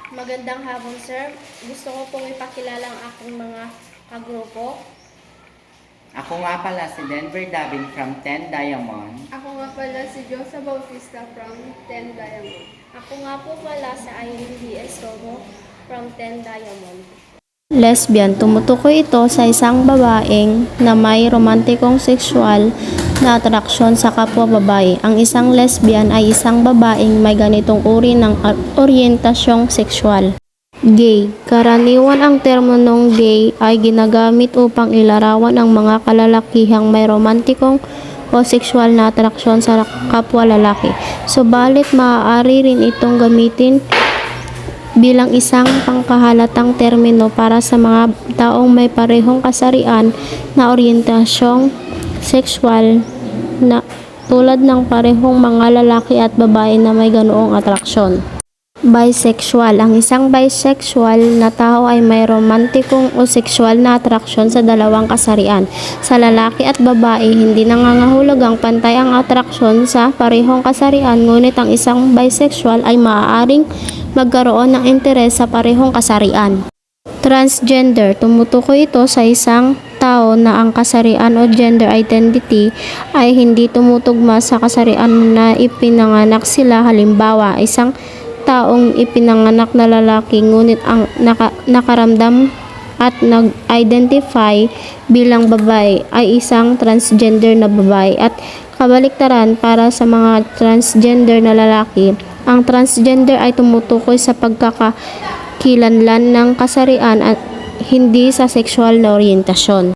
Magandang hapon, sir. Gusto ko pong ipakilala ang aking mga kagrupo. Ako nga pala si Denver Davin from 10 Diamond. Ako nga pala si Josa Bautista from 10 Diamond. Ako nga po pala sa Irene D.S. Romo from 10 Diamond. Lesbian, tumutukoy ito sa isang babaeng na may romantikong sexual na atraksyon sa kapwa babae. Ang isang lesbian ay isang babaeng may ganitong uri ng oryentasyong sexual. Gay. Karaniwan ang terminong gay ay ginagamit upang ilarawan ang mga kalalakihang may romantikong o sexual na atraksyon sa kapwa lalaki. Subalit maaari rin itong gamitin bilang isang pangkahalatang termino para sa mga taong may parehong kasarian na oryentasyong sexual na tulad ng parehong mga lalaki at babae na may ganoong atraksyon. Bisexual. Ang isang bisexual na tao ay may romantikong o sexual na atraksyon sa dalawang kasarian. Sa lalaki at babae, hindi nangangahulugang pantay ang atraksyon sa parehong kasarian, ngunit ang isang bisexual ay maaaring magkaroon ng interes sa parehong kasarian. Transgender. Tumutukoy ito sa isang tao na ang kasarian o gender identity ay hindi tumutugma sa kasarian na ipinanganak sila. Halimbawa, isang taong ipinanganak na lalaki ngunit ang nakaramdam at nag-identify bilang babae ay isang transgender na babae, at kabaliktaran para sa mga transgender na lalaki. Ang transgender ay tumutukoy sa pagkakakilanlan ng kasarian at hindi sa sexual na oryentasyon.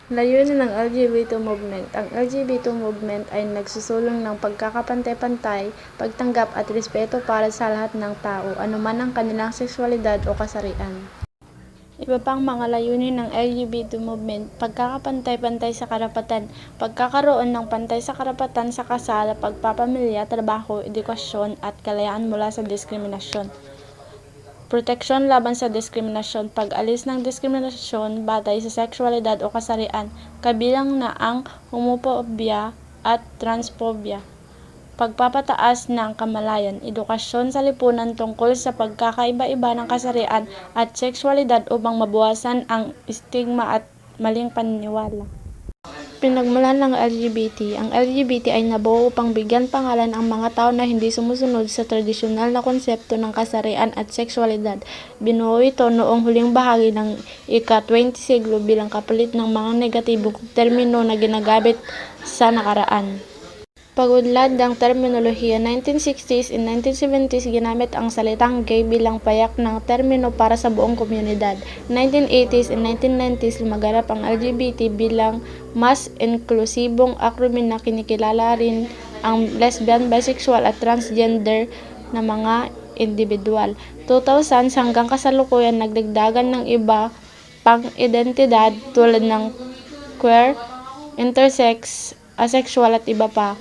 Layunin ng LGBT movement. Ang LGBT movement ay nagsusulong ng pagkakapantay-pantay, pagtanggap at respeto para sa lahat ng tao, anuman ang kanilang sexualidad o kasarian. Iba pang mga layunin ng LGBT movement: pagkakapantay-pantay sa karapatan, pagkakaroon ng pantay sa karapatan sa kasal, pagpapamilya, trabaho, edukasyon at kalayaan mula sa diskriminasyon. Proteksyon laban sa diskriminasyon, pag-alis ng diskriminasyon batay sa sexualidad o kasarian, kabilang na ang homophobia at transphobia. Pagpapataas ng kamalayan, edukasyon sa lipunan tungkol sa pagkakaiba-iba ng kasarian at sexualidad upang mabawasan ang stigma at maling paniniwala. Pinagmulan ng LGBT. Ang LGBT ay nabuo upang bigyan pangalan ang mga tao na hindi sumusunod sa tradisyonal na konsepto ng kasarian at sexualidad. Binuo ito noong huling bahagi ng ika-20 siglo bilang kapalit ng mga negatibong termino na ginagamit sa nakaraan. Pag-unlad ng terminolohiya, 1960s and 1970s ginamit ang salitang gay bilang payak ng termino para sa buong komunidad. 1980s and 1990s lumaganap ang LGBT bilang mas inklusibong akronim na kinikilala rin ang lesbian, bisexual at transgender na mga individual. 2000s hanggang kasalukuyan nagdagdagan ng iba pang identidad tulad ng queer, intersex, asexual at iba pa.